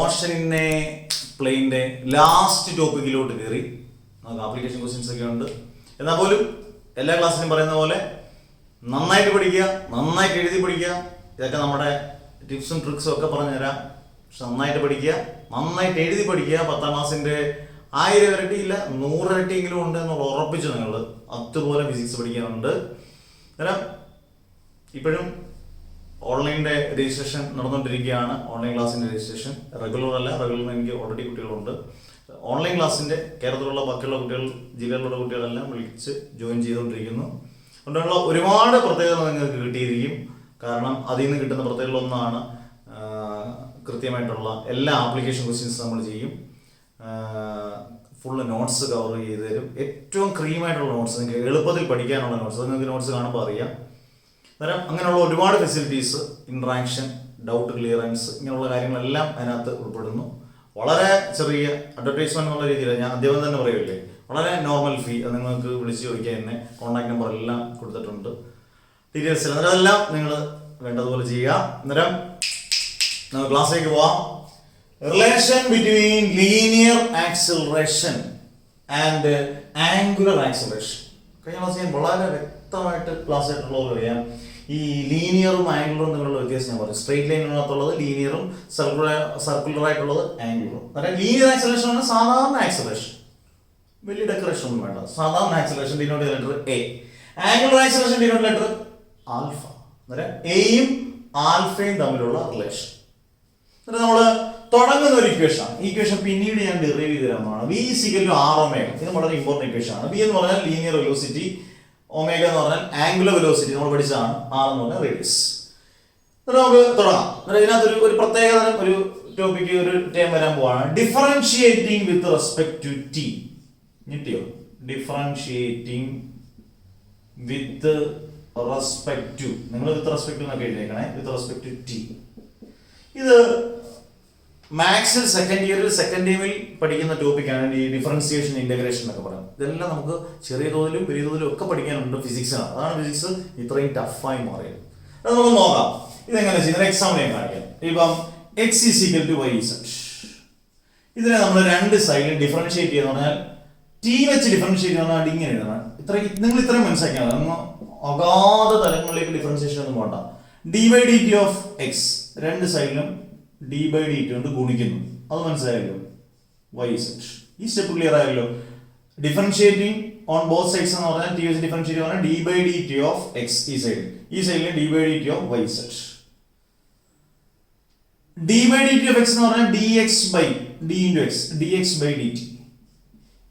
Motion in A പ്ലെയിൻ്റെ last ടോപ്പിക്കിലോട്ട് കയറി. നമുക്ക് application questions ഒക്കെ ഉണ്ട്. എന്നാൽ പോലും എല്ലാ ക്ലാസ്സിലും പറയുന്ന പോലെ നന്നായിട്ട് പഠിക്കുക, നന്നായിട്ട് എഴുതി പഠിക്കുക. ഇതൊക്കെ നമ്മുടെ ടിപ്സും ട്രിക്സും ഒക്കെ പറഞ്ഞു തരാം. പക്ഷെ നന്നായിട്ട് പഠിക്കുക, നന്നായിട്ട് എഴുതി പഠിക്കുക. 10ാം ക്ലാസ്സിൻ്റെ 1000 ഇരട്ടിയില്ല 100 ഇരട്ടിയെങ്കിലും ഉണ്ട് എന്നുള്ള ഉറപ്പിച്ചു നിങ്ങൾ. അതുപോലെ ഫിസിക്സ് പഠിക്കാനുണ്ട്. അന്നേരം ഇപ്പോഴും ഓൺലൈനിൻ്റെ രജിസ്ട്രേഷൻ നടന്നുകൊണ്ടിരിക്കുകയാണ്. ഓൺലൈൻ ക്ലാസ്സിൻ്റെ രജിസ്ട്രേഷൻ റെഗുലർ അല്ല, റെഗുലർ എനിക്ക് ഓൾറെഡി കുട്ടികളുണ്ട്. ഓൺലൈൻ ക്ലാസ്സിൻ്റെ കേരളത്തിലുള്ള ബാക്കിയുള്ള കുട്ടികൾ, ജില്ലയിലുള്ള കുട്ടികളെല്ലാം വിളിച്ച് ജോയിൻ ചെയ്തുകൊണ്ടിരിക്കുന്നു. അതുകൊണ്ടുള്ള ഒരുപാട് പ്രത്യേകത നിങ്ങൾക്ക് കിട്ടിയിരിക്കും. കാരണം അതിൽ നിന്ന് കിട്ടുന്ന പ്രത്യേകതകളൊന്നാണ് കൃത്യമായിട്ടുള്ള എല്ലാ ആപ്ലിക്കേഷൻ ക്വസ്റ്റ്യൻസ് നമ്മൾ ചെയ്യും. ഫുള്ള് നോട്ട്സ് കവർ ചെയ്ത് തരും. ഏറ്റവും ക്രീമായിട്ടുള്ള നോട്ട്സ്, നിങ്ങൾക്ക് എളുപ്പത്തിൽ പഠിക്കാനുള്ള നോട്ട്സ്. അത് നിങ്ങൾക്ക് നോട്ട്സ് കാണുമ്പോൾ അറിയാം. അന്നേരം അങ്ങനെയുള്ള ഒരുപാട് ഫെസിലിറ്റീസ്, ഇൻട്രാക്ഷൻ, ഡൗട്ട് ക്ലിയറൻസ്, ഇങ്ങനെയുള്ള കാര്യങ്ങളെല്ലാം അതിനകത്ത് ഉൾപ്പെടുന്നു. വളരെ ചെറിയ അഡ്വർടൈസ്മെന്റ് എന്നുള്ള രീതിയിൽ ഞാൻ ആദ്യം തന്നെ പറയുമല്ലേ, വളരെ നോർമൽ ഫീ. അത് നിങ്ങൾക്ക് വിളിച്ച് ചോദിക്കാൻ തന്നെ കോൺടാക്ട് നമ്പർ എല്ലാം കൊടുത്തിട്ടുണ്ട്, ഡീറ്റെയിൽസ് എല്ലാം. അതെല്ലാം നിങ്ങൾ വേണ്ടതുപോലെ ചെയ്യുക. അന്നേരം നമുക്ക് ക്ലാസ്സിലേക്ക് പോവാം. Relation between linear acceleration and angular acceleration. കഴിഞ്ഞ ക്ലാസ് ഞാൻ വളരെ വ്യക്തമായിട്ട് ക്ലാസ് ആയിട്ടുള്ളവർ അറിയാം. ഈ ലീനിയറും ആംഗുലറും തമ്മിലുള്ള വ്യത്യാസം ഞാൻ പറയും. സ്ട്രെയിറ്റ് ലൈനിനകത്തുള്ളത് ലീനിയറും സർക്കുലർ ആയിട്ടുള്ളത് ആംഗുലറും. അതായത് ലീനിയർ ആക്സിലറേഷൻ ആണ് സാധാരണ ആക്സിലറേഷൻ, വലിയ ഡെക്കറേഷൻ ഒന്നും വേണ്ട. സാധാരണ acceleration denote letter A. Angular acceleration denote letter alpha. അന്നേരം എയും ആൽഫയും തമ്മിലുള്ള റിലേഷൻ. എന്നിട്ട് നമ്മൾ തുടങ്ങുന്ന ഒരു ഇക്വേഷൻ. ഈ ഇക്വേഷൻ പിന്നീട് ഞാൻ ഡെറൈവ് ചെയ്ത് തരാവുന്നതാണ്. V = r⍵. ഇത് വളരെ ഇമ്പോർട്ടന്റ് ഇക്വേഷൻ ആണ്. V എന്ന് പറഞ്ഞാൽ ലീനിയർ വെലോസിറ്റി, ഒമേഗ എന്ന് പറഞ്ഞാൽ ആംഗുലർ വെലോസിറ്റി, നമ്മൾ പഠിച്ചതാണ്. R എന്ന് പറഞ്ഞാൽ റേഡിയസ്. എന്നിട്ട് നമുക്ക് തുടങ്ങാം. ഇതിനകത്ത് ഒരു പ്രത്യേക ഒരു ടോപ്പിക്ക്, ഒരു ടേം വരാൻ പോവാണ്. Differentiating with respect to t. ഞെട്ടിയോ? Differentiating with respect to. നിങ്ങൾ വിത്ത് റെസ്പെക്ട് എന്നൊക്കെ എഴുതിയേക്കണേ, വിത്ത് റെസ്പെക്ട് ടു ടി. ഇത് മാത്സിൽ സെക്കൻഡ് ടൈമിൽ പഠിക്കുന്ന ടോപ്പിക്കാണ് ഈ ഡിഫറൻസിയേഷൻ, ഇന്റഗ്രേഷൻ എന്നൊക്കെ പറയാം. ഇതെല്ലാം നമുക്ക് ചെറിയ തോതിലും വലിയ തോതിലും ഒക്കെ പഠിക്കാനുണ്ട് ഫിസിക്സിനാണ്. അതാണ് ഫിസിക്സ് ഇത്രയും ടഫായി മാറിയത്. അത് നമുക്ക് നോക്കാം ഇതെങ്ങനെ ചെയ്യുന്നത്. എക്സാമ്പിൾ ഞാൻ കാണിക്കാം. ഇപ്പം x = y(z). ഇതിനെ നമ്മൾ രണ്ട് സൈഡിൽ ഡിഫറൻഷിയേറ്റ് ചെയ്യുന്ന പറഞ്ഞാൽ ടി വെച്ച് ഡിഫറൻഷിയേറ്റ് ചെയ്യുന്ന ഇങ്ങനെ എഴുതണം. നിങ്ങൾ ഇത്രയും മനസ്സിലാക്കിയാൽ അങ്ങ് അഗാധ തലങ്ങളിലേക്ക് ഡിഫറൻഷിയേഷൻ ഒന്നും വേണ്ട. d/dt ഓഫ് x രണ്ട് സൈഡിലും d/dt കൊണ്ട് ഗുണിക്കുന്നു. അത് മനസ്സിലായല്ലോ, y(z). ഈ സ്റ്റെപ്പ് ക്ലിയർ ആയല്ലോ. ഡിഫറൻഷിയേറ്റിംഗ് ഓൺ ബോത്ത് സൈഡ്സ് എന്ന് പറഞ്ഞാൽ ടി വെച്ച് ഡിഫറൻഷിയേറ്റ് പറഞ്ഞാൽ d/dt ഓഫ് x ഈ സൈഡിൽ d/dt of y(z). d/dt of x എന്ന് പറഞ്ഞാൽ dx/dt.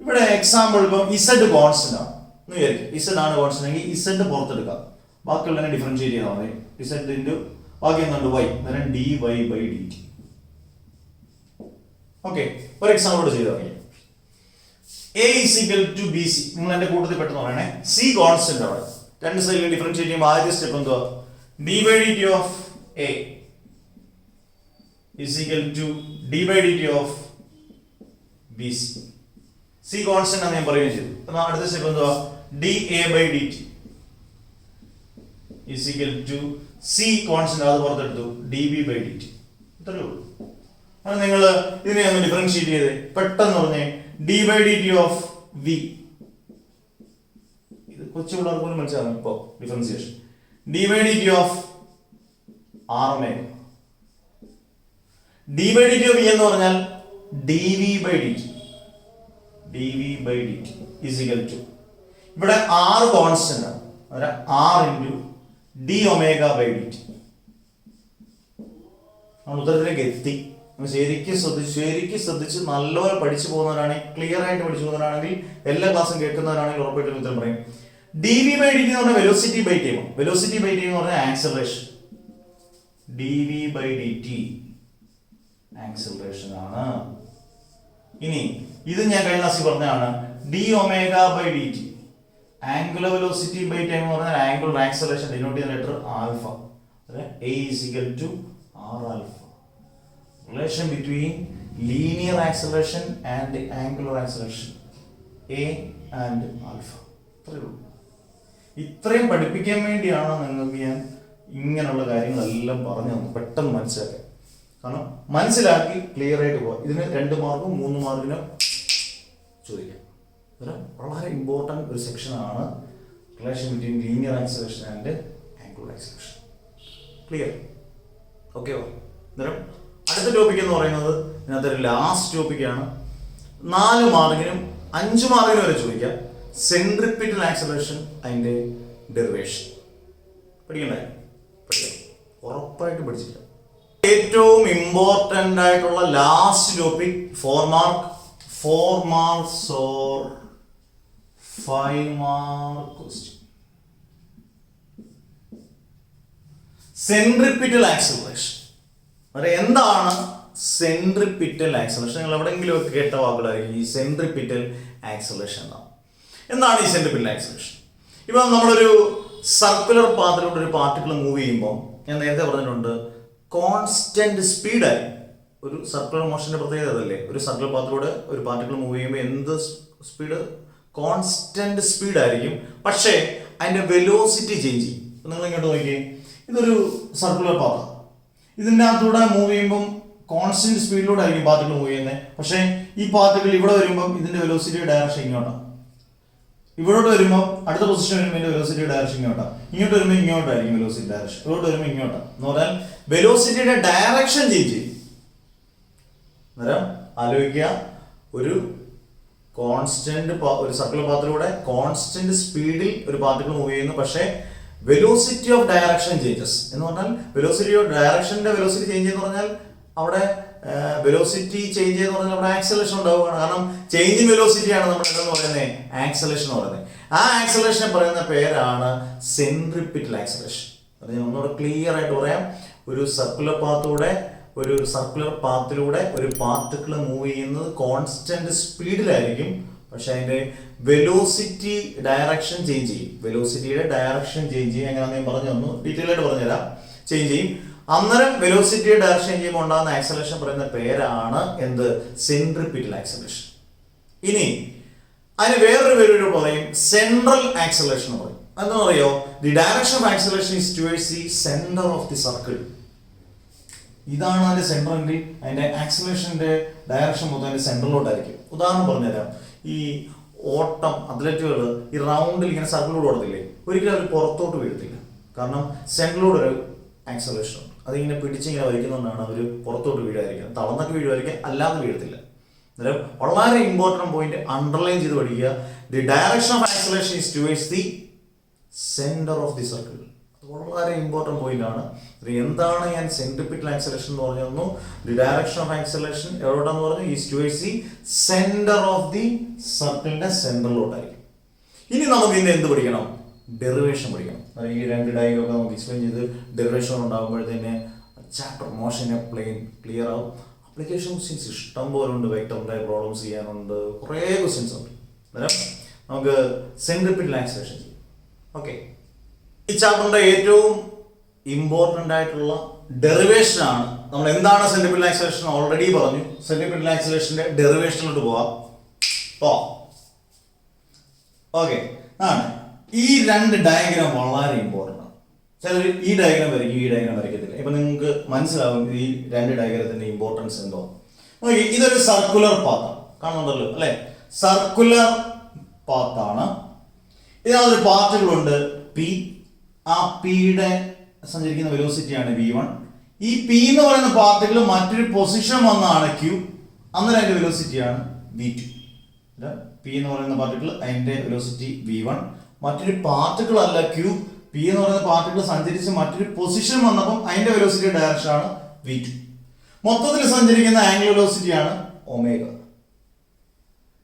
ഇവിടെ എക്സാമ്പിൾ ഇപ്പം z കോൺസ്റ്റന്റ് ആണ് എന്ന് വിചാരിക്കും. z ആണ് കോൺസ്റ്റന്റ് എങ്കിൽ z പുറത്തെടുക്കാം, ബാക്കിയുള്ളതിനെ ഡിഫറൻഷിയേറ്റ് ചെയ്താൽ മതി. z ഇൻറ്റു ബാക്കി എന്തുണ്ട് y, അന്നേരം dy/dt. ഓക്കെ, ഒരു എക്സാമ്പിൾ ചെയ്ത് തുടങ്ങി. a = bc. നിങ്ങൾ എന്റെ കൂട്ടത്തിൽ പെട്ടെന്ന് പറയണേ. c കോൺസ്റ്റന്റ് അവിടെ രണ്ട് സൈഡിൽ ഡിഫറൻഷിയേറ്റ് ചെയ്യുമ്പോൾ ആദ്യ സ്റ്റെപ്പ് എന്തുവാ? d/dt of a = d/dt of bc. c constant ആണ് ഞാൻ പറയുകയും ചെയ്തു. എന്നാൽ അടുത്ത സ്റ്റെപ്പ് എന്തുവാ? da/dt c കോൺസ്റ്റന്റ് അത് പുറത്തെടുത്തു db/dt. ഇത്രയേ ഉള്ളൂ. അത് നിങ്ങൾ ഇതിനെ ഒന്ന് ഡിഫറൻഷിയേറ്റ് ചെയ്ത് പെട്ടെന്ന് പറഞ്ഞേ. d/dt ഓഫ് v, ഇത് കൊച്ചു പിള്ളേർക്ക് പോലും മനസ്സിലാകും ഇപ്പോ differentiation. d/dt of r⍵. d/dt of v എന്ന് പറഞ്ഞാൽ dv/dt. dv/dt ഇവിടെ r കോൺസ്റ്റന്റ് ആണ്, അന്നേരം r ഇൻറ്റു d⍵/dt. നമ്മൾ ഉത്തരത്തിലേക്ക് എത്തി. ശരിക്കും ശ്രദ്ധിച്ച് നല്ലപോലെ പഠിച്ചു പോകുന്നവരാണെങ്കിൽ, ക്ലിയർ ആയിട്ട് പഠിച്ചു പോകുന്നവരാണെങ്കിൽ, എല്ലാ ക്ലാസ്സും കേൾക്കുന്നവരാണെങ്കിൽ ഉറപ്പായിട്ടും ഉത്തരം പറയും. dv/dt എന്ന് പറഞ്ഞാൽ velocity by time. Velocity by time എന്ന് പറഞ്ഞാൽ ആക്സിലറേഷൻ. dv/dt ആക്സിലറേഷൻ ആണ്. ഇനി ഇത് ഞാൻ കഴിഞ്ഞ ക്ലാസ്സിൽ പറഞ്ഞതാണ് d⍵/dt. Angular velocity by time എന്ന് പറഞ്ഞാൽ ആംഗുലർ ആക്സിലറേഷൻ ഡിനോട്ട് ചെയ്യുന്ന letter alpha. a = r⍵. Relation between linear acceleration and angular acceleration, a and alpha. ഇത്രയും പഠിപ്പിക്കാൻ വേണ്ടിയാണ് നിങ്ങൾക്ക് ഞാൻ ഇങ്ങനെയുള്ള കാര്യങ്ങളെല്ലാം പറഞ്ഞു തന്നു, പെട്ടെന്ന് മനസ്സിലാക്കാൻ. കാരണം മനസ്സിലാക്കി ക്ലിയർ ആയിട്ട് പോകാം. ഇതിന് 2 മാർക്കും 3 മാർക്കിനും ചോദിക്കാം. വളരെ ഇമ്പോർട്ടൻറ്റ് ഒരു സെക്ഷനാണ് relation between linear acceleration and angular acceleration. Clear? Okay. അന്നേരം അടുത്ത ടോപ്പിക് എന്ന് പറയുന്നത് ഇതിനകത്തൊരു ലാസ്റ്റ് ടോപ്പിക്കാണ്. 4 മാർക്കിനും 5 മാർക്കിനും വരെ ചോദിക്കാം. സെൻട്രിപിറ്റൽ ആക്സിലറേഷൻ അതിൻ്റെ ഡെറിവേഷൻ പഠിക്കണ്ടേ? പഠിക്കാം, ഉറപ്പായിട്ട് പഠിച്ചില്ല. ഏറ്റവും ഇമ്പോർട്ടൻ്റ് ആയിട്ടുള്ള last topic 4 marks or 5 mark question. Centripetal acceleration. എന്താണ് സെൻട്രിപിറ്റൽ ആക്സിലറേഷൻ? നിങ്ങൾ എവിടെയെങ്കിലും ഒക്കെ കേട്ട വാക്കുകളായിരിക്കും ഈ സെൻട്രിപിറ്റൽ ആക്സിലറേഷൻ എന്താണ് ഈ സെൻട്രിപിറ്റൽ ആക്സിലറേഷൻ? ഇപ്പം നമ്മളൊരു സർക്കുലർ പാത്തിലൂടെ ഒരു പാർട്ടിക്കിൾ മൂവ് ചെയ്യുമ്പോൾ ഞാൻ നേരത്തെ പറഞ്ഞിട്ടുണ്ട് കോൺസ്റ്റന്റ് സ്പീഡായി. ഒരു സർക്കുലർ മോഷന്റെ പ്രത്യേകത അതല്ലേ, ഒരു സർക്കുലർ പാത്തിലൂടെ ഒരു പാർട്ടിക്കിൾ മൂവ് ചെയ്യുമ്പോൾ എന്ത് സ്പീഡ്? കോൺസ്റ്റന്റ് സ്പീഡായിരിക്കും. പക്ഷേ അതിൻ്റെ വെലോസിറ്റി ചേഞ്ച് ചെയ്യും. നിങ്ങൾ ഇങ്ങോട്ട് നോക്കിയേ, ഇതൊരു സർക്കുലർ പാത്ത്, ഇതിൻ്റെ അകത്തൂടെ മൂവ് ചെയ്യുമ്പം കോൺസ്റ്റന്റ് സ്പീഡിലൂടെ ആയിരിക്കും പാർട്ടിക്കിൾ മൂവ് ചെയ്യുന്നത്. പക്ഷേ ഈ പാർട്ടിക്കിൾ ഇവിടെ വരുമ്പം ഇതിൻ്റെ വെലോസിറ്റി ഡയറക്ഷൻ ഇങ്ങോട്ടാണ്. ഇവിടോട്ട് വരുമ്പോൾ അടുത്ത പൊസിഷൻ വരുമ്പോൾ ഇതിന്റെ വെലോസിറ്റി ഡയറക്ഷൻ ഇങ്ങോട്ടാണ്. ഇങ്ങോട്ട് വരുമ്പോൾ ഇങ്ങോട്ടായിരിക്കും വെലോസിറ്റി ഡയറക്ഷൻ. ഇങ്ങോട്ട് വരുമ്പോൾ ഇങ്ങോട്ടാണ്. എന്ന് പറഞ്ഞാൽ വെലോസിറ്റിയുടെ ഡയറക്ഷൻ ചേഞ്ച് ചെയ്യും. അന്നേരം ആലോചിക്കുക, ഒരു കോൺസ്റ്റന്റ് ഒരു സർക്കുലർ പാത്തിലൂടെ കോൺസ്റ്റന്റ് സ്പീഡിൽ ഒരു പാർട്ടിക്കിൾ മൂവ് ചെയ്യുന്നു. പക്ഷേ വെലോസിറ്റി ഓഫ് ഡയറക്ഷൻ ചേഞ്ചസ് എന്ന് പറഞ്ഞാൽ വെലോസിറ്റി ഓഫ് ഡയറക്ഷന്റെ വെലോസിറ്റി ചേഞ്ച് എന്ന് പറഞ്ഞാൽ അവിടെ വെലോസിറ്റി ചേഞ്ച് എന്ന് പറഞ്ഞാൽ അവിടെ ആക്സലേഷൻ ഉണ്ടാവുകയാണ്. കാരണം ചേഞ്ച് ഇൻ വെലോസിറ്റിയാണ് നമ്മൾ എന്താന്ന് പറയുന്നത് ആക്സലേഷൻ എന്ന് പറയുന്നത്. ആ ആക്സലേഷൻ പറയുന്ന പേരാണ് സെൻട്രിപിറ്റൽ ആക്സലേഷൻ. അത് ഞാൻ ഒന്നുകൂടെ ക്ലിയർ ആയിട്ട് പറയാം. ഒരു സർക്കുലർ പാത്തിലൂടെ ഒരു പാർട്ടിക്കിൾ മൂവ് ചെയ്യുന്നത് കോൺസ്റ്റന്റ് സ്പീഡിലായിരിക്കും. പക്ഷെ അതിന്റെ വെലോസിറ്റി ഡയറക്ഷൻ ചേഞ്ച് ചെയ്യും. വെലോസിറ്റിയുടെ ഡയറക്ഷൻ ചേഞ്ച് ചെയ്യും. എങ്ങനെയാണെന്ന് ഞാൻ പറഞ്ഞു തന്നു, ഡീറ്റെയിൽ ആയിട്ട് പറഞ്ഞുതരാം. ചേഞ്ച് ചെയ്യും. അന്നേരം വെലോസിറ്റിയുടെ ഡയറക്ഷൻ ചെയ്യുമ്പോൾ ഉണ്ടാകുന്ന ആക്സലേഷൻ പറയുന്ന പേരാണ് എന്ത്? Centripetal acceleration. ഇനി അതിന് വേറൊരു പേര് പറയും സെൻട്രൽ ആക്സലേഷൻ എന്ന് പറയും. എന്താ പറയോ? The direction of acceleration is towards the centre of the circle. ഇതാണ് അതിന്റെ സെന്ററിന്റെ അതിന്റെ ആക്സലേഷന്റെ ഡയറക്ഷൻ മൊത്തം അതിന്റെ സെന്ററിലോട്ടായിരിക്കും. ഉദാഹരണം പറഞ്ഞുതരാം. ഈ ഓട്ടം അത്ലറ്റുകൾ ഈ റൗണ്ടിൽ ഇങ്ങനെ സർക്കിളിലൂടെ ഓടത്തില്ലേ, ഒരിക്കലും അവർ പുറത്തോട്ട് വീഴത്തില്ല. കാരണം സെന്ററിലൂടെ ഒരു ആക്സലേഷൻ ഉണ്ട്. അതിങ്ങനെ പിടിച്ചിങ്ങനെ വരയ്ക്കുന്നതുകൊണ്ടാണ് അവർ പുറത്തോട്ട് വീഴാതിരിക്കുന്നത്. തളർന്നൊക്കെ വീഴുമായിരിക്കും, അല്ലാതെ വീഴത്തില്ല. അന്നേരം വളരെ ഇമ്പോർട്ടൻറ്റ് പോയിന്റ് അണ്ടർലൈൻ ചെയ്ത് പഠിക്കുക. The direction of acceleration is towards the centre of the circle. വളരെ ഇമ്പോർട്ടൻറ്റ് പോയിന്റ് ആണ്. എന്താണ് ഞാൻ സെൻട്രിപിറ്റൽ ആക്സലേഷൻ എന്ന് പറഞ്ഞു? ദി ഡയറക്ഷൻ ഓഫ് ആക്സലേഷൻ എവിടെയാണെന്ന് പറഞ്ഞു? Is towards the centre of the സർക്കിളിന്റെ സെന്ററിലോട്ടായിരിക്കും. ഇനി നമുക്ക് ഇതിന്റെ എന്ത് പഠിക്കണം? ഡെറിവേഷൻ പഠിക്കണം. ഈ 2 ഡയഗ്രം ഒക്കെ നമുക്ക് എക്സ്പ്ലെയിൻ ചെയ്ത് ഡെറിവേഷൻ ഉണ്ടാകുമ്പോഴത്തേന് ചാപ്റ്റർ മോഷനെ ക്ലിയർ ആവും. അപ്ലിക്കേഷൻ ക്വസ്റ്റ്യൻസ് ഇഷ്ടം പോലെ ഉണ്ട്. വെക്ടറിന്റെ പ്രോബ്ലംസ് ചെയ്യാനുണ്ട്, കുറേ ക്വസ്റ്റ്യൻസ് ഉണ്ട്. അന്നേരം നമുക്ക് സെൻട്രിപിറ്റൽ ആക്സലേഷൻ ചെയ്യും. ഓക്കെ, ഈ ചാപ്റ്ററിന്റെ ഏറ്റവും ഇമ്പോർട്ടൻ്റ് ആയിട്ടുള്ള ഡെറിവേഷൻ ആണ്. നമ്മൾ എന്താണ് സെൻട്രിപിറ്റൽ ആക്സലേഷൻ ഓൾറെഡി പറഞ്ഞു. സെൻട്രിപിറ്റൽ ആക്സലേഷന്റെ ഡെറിവേഷനിലോട്ട് പോവാം. ഓക്കെ, ആണ് ഈ 2 ഡയഗ്രാം വളരെ ഇമ്പോർട്ടൻ്റ് ആണ്. ചിലർ ഈ ഡയഗ്രാം വരയ്ക്കും, ഈ ഡയഗ്രാം വരയ്ക്കത്തില്ല. ഇപ്പൊ നിങ്ങൾക്ക് മനസ്സിലാവും ഈ 2 ഡയഗ്രത്തിന്റെ ഇമ്പോർട്ടൻസ് എന്തോ. ഇതൊരു സർക്കുലർ പാത്താണ്, കാണുന്നുണ്ടല്ലോ അല്ലെ? സർക്കുലർ പാത്താണ്. ഇതിനകത്തൊരു പാർട്ടികളുണ്ട് പി. ആ പിയുടെ സഞ്ചരിക്കുന്ന വെലോസിറ്റിയാണ് v1. ഈ പി എന്ന് പറയുന്ന പാർട്ടിക്കിൾ മറ്റൊരു പൊസിഷൻ വന്നാണ് q. അന്നേരം അതിന്റെ വെലോസിറ്റിയാണ് v2. പി എന്ന് പറയുന്ന പാർട്ടിക്കിൾ അതിന്റെ വെലോസിറ്റി v1. മറ്റൊരു പാർട്ടിക്കിൾ അല്ല q. പി എന്ന് പറയുന്ന പാർട്ടിക്കിൾ സഞ്ചരിച്ച് മറ്റൊരു പൊസിഷൻ വന്നപ്പോൾ അതിന്റെ വെലോസിറ്റി ഡയറക്ഷൻ ആണ് v2. മൊത്തത്തിൽ സഞ്ചരിക്കുന്ന ആംഗുലർ വെലോസിറ്റി ആണ് ഒമേഗ.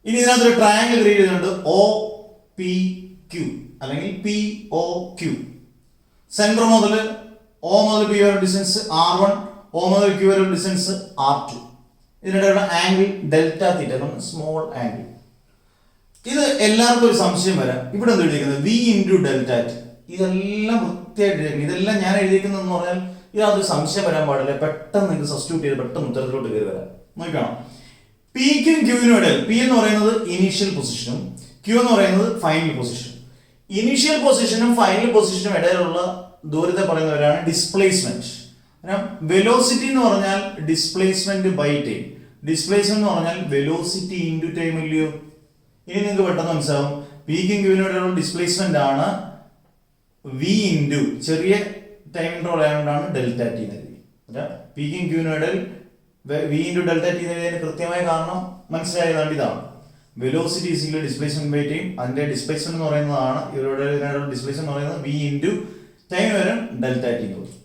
ഇനി ഇതിനകത്തൊരു ട്രയാങ്കിൾ ക്രിയേറ്റ് ചെയ്തിട്ടുണ്ട് OPQ അല്ലെങ്കിൽ POQ. സെന്റർ മുതൽ O മുതൽ P വരെ ഡിസ്റ്റൻസ് R1, O മുതൽ Q വരെ ഡിസ്റ്റൻസ് R2. ഇതിനിടയിലുള്ള angle delta theta, small angle. ഇത് എല്ലാവർക്കും ഒരു സംശയം വരാം. ഇവിടെ എന്ത് എഴുതിയിരിക്കുന്നത്? V into delta t. ഇതെല്ലാം വൃത്തിയായിട്ട് എഴുതിയിരിക്കുന്നത്. ഇതെല്ലാം ഞാൻ എഴുതിയിരിക്കുന്നതെന്ന് പറഞ്ഞാൽ ഇതിനകത്തൊരു സംശയം വരാൻ പാടില്ല. പെട്ടെന്ന് നിങ്ങൾക്ക് സബ്സ്റ്റിറ്റ്യൂട്ട് ചെയ്ത് പെട്ടെന്ന് ഉത്തരത്തിലോട്ട് കയറി വരാം. നോക്കണം, പിക്കും ക്യൂവിനും ഇടയിൽ പി എന്ന് പറയുന്നത് ഇനീഷ്യൽ പൊസിഷനും ക്യൂ എന്ന് പറയുന്നത് ഫൈനൽ പൊസിഷനും. ഇനീഷ്യൽ പൊസിഷനും ഫൈനൽ പൊസിഷനും ഇടയിലുള്ള ദൂരത്തെ പറയുന്നവരാണ് ഡിസ്പ്ലേസ്മെന്റ്. വെലോസിറ്റി എന്ന് പറഞ്ഞാൽ ഡിസ്പ്ലേസ്മെന്റ് ബൈ ടൈം. ഡിസ്പ്ലേസ്മെന്റ് എന്ന് പറഞ്ഞാൽ വെലോസിറ്റി ഇൻറ്റു ടൈം ഇല്ലയോ? ഇനി നിങ്ങൾക്ക് പെട്ടെന്ന് മനസ്സിലാവും. പീക്കും ക്യൂവിനോടുള്ള ഡിസ്പ്ലേസ്മെന്റ് ആണ് വി ഇൻറ്റു ചെറിയ ടൈം ഇൻട്രോൾ ആയതുകൊണ്ടാണ് ഡെൽറ്റ ടി എന്ന് എഴുതി. പീക്കും ക്യൂവിനോടിൽ വി ഇൻറ്റു ഡെൽറ്റ ടി എന്ന് എഴുതിയതിന് കൃത്യമായ കാരണം മനസ്സിലായതാണ്. ഇതാണ് velocity is equal displacement by time. അതിന്റെ ഡിസ്പ്ലേസ്മെന്റ് എന്ന് പറയുന്നതാണ് ഇവരുടെ ഡിസ്പ്ലേസ്മെന്റ് എന്ന് പറയുന്നത് വി ഇൻറ്റു ടൈം വരും ഡെൽറ്റ ടി എന്ന് പറയും.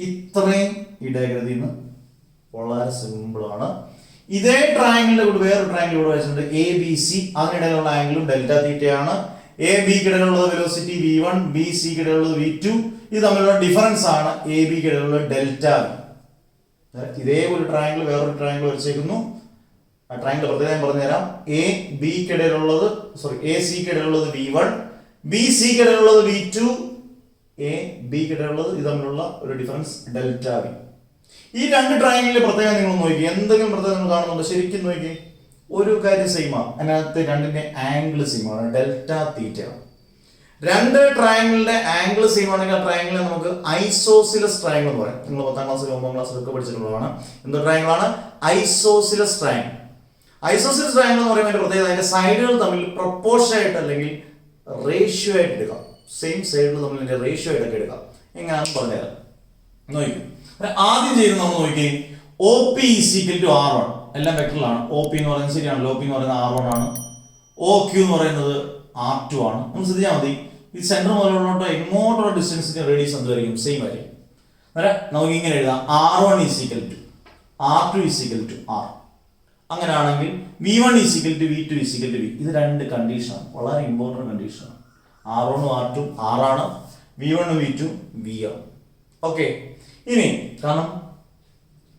ഇത്രയും ഈ ഡയഗ്രത്തിൽ നിന്ന് വളരെ സിമ്പിൾ ആണ്. ഇതേ ട്രയാങ്കിളിന്റെ കൂടെ വേറൊരു ട്രയാങ്കിൾ ഇവിടെ വെച്ചിട്ടുണ്ട് എ ബി സി. അതിനിടയിലുള്ള ആംഗിളും ഡെൽറ്റ തീറ്റയാണ്. എ ബിക്ക് ഇടയിലുള്ളത് വെലോസിറ്റി v1, ബി സിക്ക് ഇടയിലുള്ളത് v2. ഇത് തമ്മിലുള്ള ഡിഫറൻസ് ആണ് എ ബിക്ക് ഇടയിലുള്ള ഡെൽറ്റ വി. ഇതേ ഒരു ട്രയാങ്കിൾ വേറൊരു ട്രയാങ്കിൾ വരച്ചേക്കുന്നു. ആ ട്രയാങ്കിൾ പ്രത്യേകം ഞാൻ പറഞ്ഞുതരാം. എ ബിക്ക് ഇടയിലുള്ളത് എ സിക്ക് ഇടയിലുള്ളത് v1, ബി സിക്ക് ഇടയിലുള്ളത് v2, എ ബിക്ക് ഇടയിലുള്ളത് ഇത് തമ്മിലുള്ള ഒരു ഡിഫറൻസ് ഡെൽറ്റ വി. ഈ രണ്ട് ട്രയാങ്കിളിലെ പ്രത്യേകം നിങ്ങൾ നോക്കി, എന്തെങ്കിലും പ്രത്യേകം നിങ്ങൾ കാണുന്നുണ്ടോ? ശരിക്കും നോക്കി, ഒരു കാര്യം സെയിമാണ്. അതിനകത്ത് രണ്ടിന്റെ ആംഗിൾ സെയിമാണ്, ഡെൽറ്റ തീറ്റ. രണ്ട് ട്രയാങ്കിളിന്റെ ആംഗിൾ സെയിം ആണെങ്കിൽ ആ ട്രയാങ്കിളിനെ നമുക്ക് ഐസോസിലസ് ട്രയാങ്കിൾ എന്ന് പറയും. നിങ്ങൾ 10ാം ക്ലാസ്സിൽ 9ാം ക്ലാസ്സിലൊക്കെ പഠിച്ചിട്ടുള്ളതാണ്. എന്ത് ട്രയാങ്കിൾ ആണ്? Isosceles triangle. ഐസോസിലസ് ട്രയാങ്കിൾ എന്ന് പറയുമ്പോൾ പ്രത്യേകത അതിന്റെ സൈഡുകൾ തമ്മിൽ പ്രൊപ്പോർഷൻ ആയിട്ട് അല്ലെങ്കിൽ റേഷ്യോ ആയിട്ട് എടുക്കാം. സെയിം സൈഡുകൾ തമ്മിൽ റേഷ്യോ ആയിട്ടൊക്കെ എടുക്കാം. എങ്ങനെയാണെന്ന് പറഞ്ഞുതരാം. നോക്കി, ആദ്യം ചെയ്യുന്നത് നമ്മൾ നോക്കി, O P is equal to R1. എല്ലാം വെക്ടറിലാണ്. ഒ പി എന്ന് പറയുന്നത് ശരിയാണല്ലോ. ഒ പി എന്ന് പറയുന്നത് R1 ആണ്. ഒ ക്യൂ എന്ന് പറയുന്നത് R2 ആണ്. നമ്മൾ ശ്രദ്ധിച്ചാൽ മതി, ഈ സെന്റർ മുതലോട്ടോ എങ്ങോട്ടുള്ള ഡിസ്റ്റൻസിന്റെ റേഡിയസ് എന്തായിരിക്കും? സെയിം ആയിരിക്കും. നമുക്ക് ഇങ്ങനെ എഴുതാം, R1 is equal to R2 is equal to R. അങ്ങനെയാണെങ്കിൽ v1 is equal to v2 is equal to v. ഇത് രണ്ട് കണ്ടീഷനാണ്, വളരെ ഇമ്പോർട്ടൻറ്റ് കണ്ടീഷനാണ്. R1 R2 R ആണ്, v1 v2 v ആണ്. ഓക്കെ, ഇനി കാരണം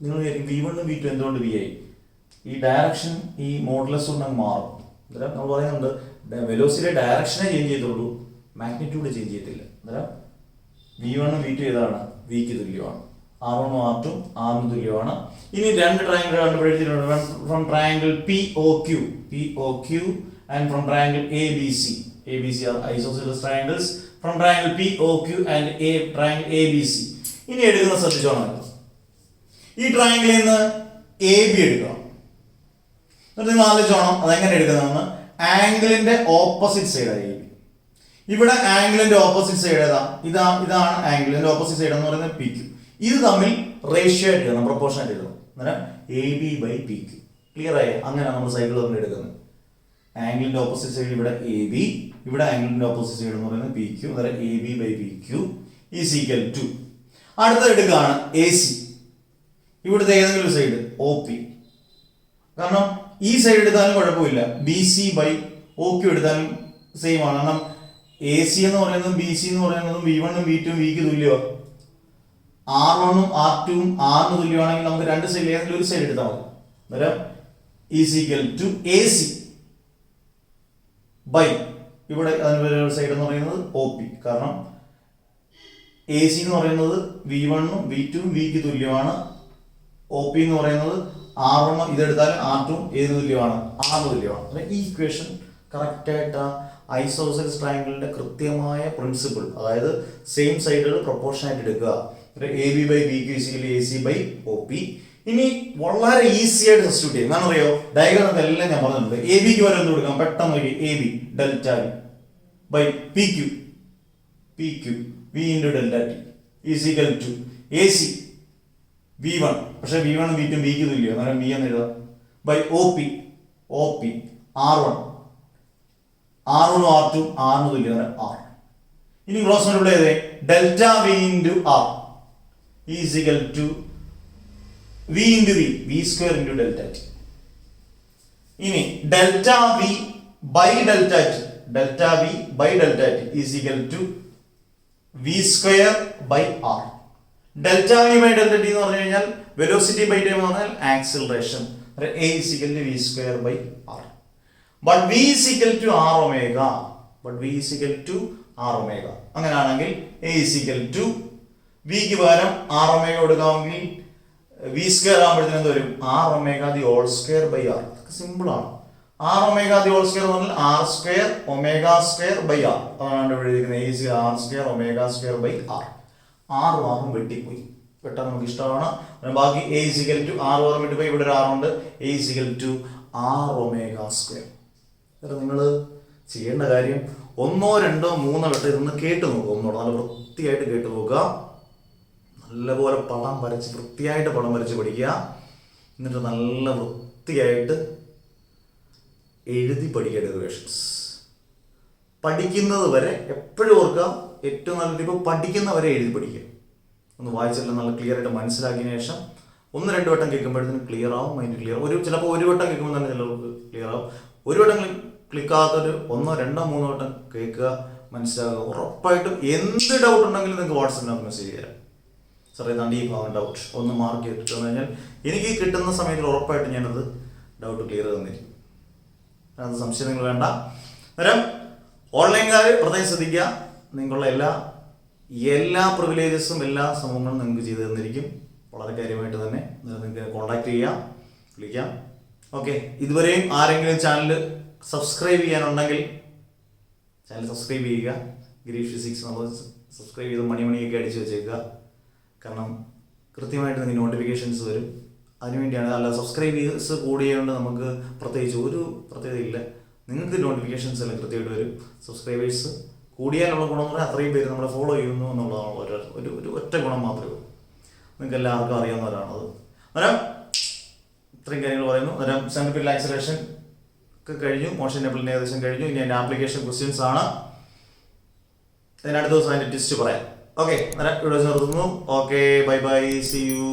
നിങ്ങൾ v1 v2 എന്തുകൊണ്ട് v ആയി? ഈ ഡയറക്ഷൻ ഈ മോഡുലസ് കൊണ്ട് അങ്ങ് മാറും. അന്നേരം നമ്മൾ പറയുന്നുണ്ട് വെലോസിറ്റിയുടെ ഡയറക്ഷനെ ചേഞ്ച് ചെയ്തുള്ളൂ, മാഗ്നിറ്റ്യൂഡ് ചേഞ്ച് ചെയ്തില്ല. അന്നേരം v1 v2 ഏതാണ്? വിക്ക് തുല്യമാണ്. R1 R2 R ന് തുല്യമാണ്. ഇനി രണ്ട് ട്രയാങ്കിൾ കണ്ടുപിടിച്ചിട്ടുണ്ട്. From triangle POQ and from triangle ABC. ABC are isosceles triangles. From triangle POQ and triangle ABC. ഇനി എടുക്കുന്ന ശ്രദ്ധിച്ചോണം, ഈ ട്രയാങ്കിളിൽ നിന്ന് AB എടുക്കണം. എന്നിട്ട് നിങ്ങൾ ആലോചിച്ചോണം അതെങ്ങനെ എടുക്കുന്നതെന്ന്. ആംഗിളിന്റെ ഓപ്പോസിറ്റ് സൈഡ് ആയി. ഇവിടെ ആംഗിളിന്റെ ഓപ്പോസിറ്റ് സൈഡ് ഏതാ? ഇതാണ് ആംഗിളിന്റെ ഓപ്പോസിറ്റ് സൈഡ് എന്ന് പറയുന്നത് PQ. ഇത് തമ്മിൽ റേഷ്യോ ആയിട്ട് എഴുതണം, പ്രൊപ്പോർഷൻ ആയിട്ട് എഴുതണം. അന്നേരം AB by PQ. ക്ലിയർ ആയി? അങ്ങനെയാണ് നമ്മൾ സൈക്കിൾ തമ്മിൽ എടുക്കുന്നത്. ആംഗിളിന്റെ ഓപ്പോസിറ്റ് സൈഡ് ഇവിടെ AB, ഇവിടെ ആംഗിളിന്റെ ഓപ്പോസിറ്റ് സൈഡ് എന്ന് പറയുന്നത് PQ. അന്നേരം AB by PQ is equal to, അടുത്ത എടുക്കുകയാണ് AC. ഇവിടുത്തെ ഏതെങ്കിലും സൈഡ് OP. കാരണം ഈ സൈഡ് എടുത്താലും കുഴപ്പമില്ല, BC by OQ എടുത്താലും സെയിം ആണ്. കാരണം AC എന്ന് പറയുന്നതും BC എന്ന് പറയുന്നതും v1 ഉം v2 ഉം വിക്ക് തുല്യമാണ്. R1 ഉം R2 ഉം R ന് തുല്യമാണെങ്കിൽ നമുക്ക് രണ്ട് സൈഡിൽ ഏതെങ്കിലും ഒരു സൈഡ് എടുത്താൽ മതി. അന്നേരം is equal to AC by ഇവിടെ അതിന് സൈഡ് എന്ന് പറയുന്നത് OP. കാരണം AC എന്ന് പറയുന്നത് v1 ഉം v2 ഉം വിക്ക് തുല്യമാണ്. OP എന്ന് പറയുന്നത് R1 ഇതെടുത്താലും R2 ഏത് തുല്യമാണ്? R തുല്യമാണ്. ഈ ഇക്വേഷൻ കറക്റ്റ് ആയിട്ട് ഐസോസെൽസ് ട്രയാങ്കിളിന്റെ കൃത്യമായ പ്രിൻസിപ്പിൾ, അതായത് സെയിം സൈഡുകൾ പ്രൊപ്പോർഷൻ ആയിട്ട് എടുക്കുക. AB by BQ is equal to AC by OP. ഇനി വളരെ ഈസി ആയിട്ട് സബ്സ്റ്റിറ്റ്യൂട്ട് ചെയ്യും. ഞാൻ അറിയോ, ഡയഗ്രാമത്തിൽ എല്ലാം ഞാൻ പറഞ്ഞിട്ടുണ്ട്. AB ക്ക് വരെ എന്ത് കൊടുക്കാം? പെട്ടെന്ന് നോക്കി, AB delta by PQ V into delta T is equal to AC v1, പക്ഷെ v1 v2 v ക്ക് തുല്യം, അന്നേരം v എന്ന് എഴുതാം, by OP R1 R1 R2 R ന് തുല്യം, അന്നേരം R. ഇനി ക്രോസ് മൾട്ടിപ്ലൈ ചെയ്തേ, delta v into R is equal to v into v square into delta T. ഇനി delta v by delta T is equal to v square by R. Delta V by delta T എന്ന് പറഞ്ഞു കഴിഞ്ഞാൽ velocity by time എന്ന് പറഞ്ഞാൽ acceleration. A is equal to v square by R. But v is equal to r omega. അങ്ങനെയാണെങ്കിൽ A is equal to v ക്ക് പകരം r omega കൊടുക്കാമെങ്കിൽ v square ആകുമ്പോഴത്തേനും എന്ത് വരും? r omega the whole square by R. Simple ആണ്. r omega the whole square എന്ന് പറഞ്ഞാൽ r square omega square by R. അതാണ് ഇവിടെ എഴുതിയിരിക്കുന്നത്. A is r square omega square by R. R വെട്ടിപ്പോയി. പെട്ടെന്ന് നമുക്ക് ഇഷ്ടമാണ്. ബാക്കി A = R ഓർമ്മിട്ട് പോയി, ഇവിടെ ഒരു R ഉണ്ട്. A = R⍵². നിങ്ങൾ ചെയ്യേണ്ട കാര്യം 1, 2, 3 വട്ടം ഇതൊന്ന് കേട്ട് നോക്കുക. ഒന്നുകൂടെ നല്ല വൃത്തിയായിട്ട് കേട്ട് നോക്കുക. നല്ലപോലെ വൃത്തിയായിട്ട് പടം വരച്ച് പഠിക്കുക. എന്നിട്ട് നല്ല വൃത്തിയായിട്ട് എഴുതി പഠിക്കുക ഡെറിവേഷൻസ്. പഠിക്കുന്നത് വരെ എപ്പോഴും ഓർക്കുക, ഏറ്റവും നല്ല ടിപ്പ് പഠിക്കുന്നവരെ എഴുതി പഠിക്കുക. ഒന്ന് വായിച്ചെല്ലാം നല്ല ക്ലിയർ ആയിട്ട് മനസ്സിലാക്കിയതിന് ശേഷം 1, 2 വട്ടം കേൾക്കുമ്പോഴത്തേനും ക്ലിയർ ആവും, മൈൻഡ് ക്ലിയർ. ചിലപ്പോൾ ഒരു വട്ടം കേൾക്കുമ്പോൾ തന്നെ ചിലർക്ക് ക്ലിയർ ആവും. ഒരു വട്ടം ക്ലിക്കാകാത്തൊരു 1, 2, 3 വട്ടം കേൾക്കുക, മനസ്സിലാക്കുക. ഉറപ്പായിട്ടും എന്ത് ഡൗട്ട് ഉണ്ടെങ്കിലും നിങ്ങൾക്ക് വാട്സാപ്പിനകത്ത് മെസ്സേജ് ചെയ്യാം. സാറേ ഇതാണ്ട് ഈ ഭാഗം ഡൗട്ട് ഒന്ന് മാർക്ക് ചെയ്തിട്ട് വന്നു കഴിഞ്ഞാൽ എനിക്ക് കിട്ടുന്ന സമയത്തിൽ ഉറപ്പായിട്ട് ഞാനത് ഡൗട്ട് ക്ലിയർ തന്നിരിക്കും. അത് സംശയം നിങ്ങൾ വേണ്ട. അന്നേരം ഓൺലൈൻകാർ പ്രത്യേകം ശ്രദ്ധിക്കുക. നിങ്ങളുള്ള എല്ലാ പ്രിവിലേജസും എല്ലാ സംഭവങ്ങളും നിങ്ങൾക്ക് ചെയ്തു തന്നിരിക്കും. വളരെ കാര്യമായിട്ട് തന്നെ നിങ്ങൾക്ക് കോൺടാക്ട് ചെയ്യാം, വിളിക്കാം. ഓക്കെ, ഇതുവരെയും ആരെങ്കിലും ചാനൽ സബ്സ്ക്രൈബ് ചെയ്യാനുണ്ടെങ്കിൽ ചാനൽ സബ്സ്ക്രൈബ് ചെയ്യുക. ഗിരീഷ് ഫിസിക്സ് നമ്മൾ സബ്സ്ക്രൈബ് ചെയ്ത് മണിയൊക്കെ അടിച്ച് വെച്ചേക്കുക. കാരണം കൃത്യമായിട്ട് നിങ്ങൾക്ക് നോട്ടിഫിക്കേഷൻസ് വരും. അതിനുവേണ്ടിയാണ്. അല്ല, സബ്സ്ക്രൈബേഴ്സ് കൂടിയതുകൊണ്ട് നമുക്ക് പ്രത്യേകിച്ച് ഒരു പ്രത്യേകതയില്ല. നിങ്ങൾക്ക് നോട്ടിഫിക്കേഷൻസ് എല്ലാം കൃത്യമായിട്ട് വരും. സബ്സ്ക്രൈബേഴ്സ് കൂടിയാലുള്ള ഗുണം എന്ന് പറഞ്ഞാൽ അത്രയും പേര് നമ്മളെ ഫോളോ ചെയ്യുന്നു എന്നുള്ളതാണ് ഒരു ഒറ്റ ഗുണം മാത്രമേ ഉള്ളൂ. നിങ്ങൾക്ക് എല്ലാവർക്കും അറിയാവുന്നവരാണത്. അന്നേരം ഇത്രയും കാര്യങ്ങൾ പറയുന്നു. അന്നേരം സെൻട്രിഫ്യൂഗൽ ആക്സിലറേഷൻ ഒക്കെ കഴിഞ്ഞു, മോഷൻ ടെബിളിൻ്റെ ഏകദേശം കഴിഞ്ഞു. ഇനി അതിൻ്റെ ആപ്ലിക്കേഷൻ ക്വസ്റ്റ്യൻസ് ആണ്. അതിനടുത്ത ദിവസം അതിൻ്റെ ടെസ്റ്റ് പറയാം. ഓക്കെ, അന്നേരം ഇവിടെ നിർത്തുന്നു. Okay, bye bye, see U.